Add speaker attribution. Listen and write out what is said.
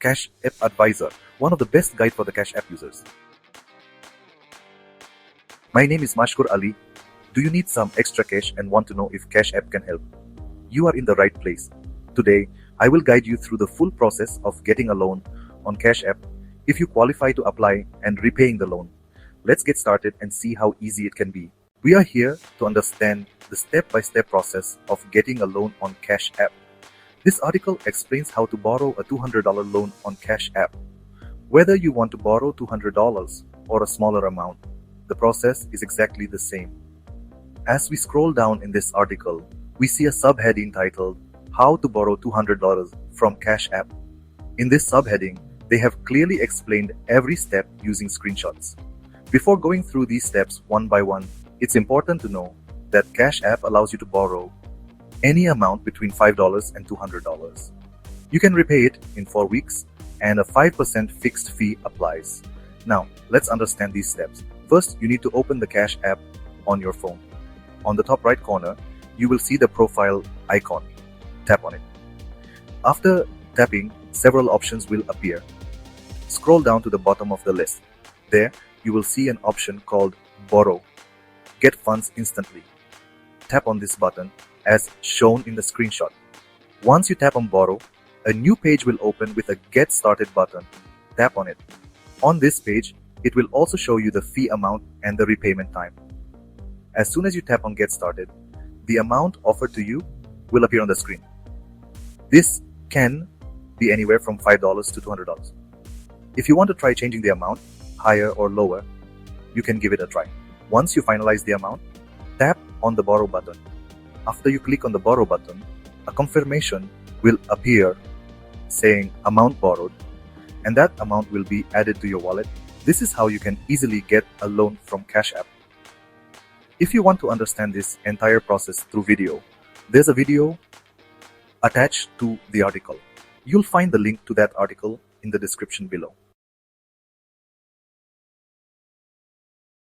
Speaker 1: Cash App Advisor, one of the best guide for the Cash App users. My name is Mashkoor Ali. Do you need some extra cash and want to know if Cash App can help? You are in the right place. Today, I will guide you through the full process of getting a loan on Cash App if you qualify to apply and repaying the loan. Let's get started and see how easy it can be. We are here to understand the step-by-step process of getting a loan on Cash App. This article explains how to borrow a $200 loan on Cash App. Whether you want to borrow $200 or a smaller amount, the process is exactly the same. As we scroll down in this article, we see a subheading titled, How to Borrow $200 from Cash App. In this subheading, they have clearly explained every step using screenshots. Before going through these steps one by one, it's important to know that Cash App allows you to borrow any amount between $5 and $200. You can repay it in 4 weeks and a 5% fixed fee applies. Now, let's understand these steps. First, you need to open the Cash App on your phone. On the top right corner, you will see the profile icon. Tap on it. After tapping, several options will appear. Scroll down to the bottom of the list. There, you will see an option called Borrow. Get funds instantly. Tap on this button as shown in the screenshot. Once you tap on Borrow, a new page will open with a Get Started button. Tap on it. On this page, it will also show you the fee amount and the repayment time. As soon as you tap on Get Started, the amount offered to you will appear on the screen. This can be anywhere from $5 to $200. If you want to try changing the amount, higher or lower, you can give it a try. Once you finalize the amount, tap on the Borrow button. After you click on the Borrow button, a confirmation will appear saying amount borrowed, and that amount will be added to your wallet. This is how you can easily get a loan from Cash App. If you want to understand this entire process through video, there's a video attached to the article. You'll find the link to that article in the description below.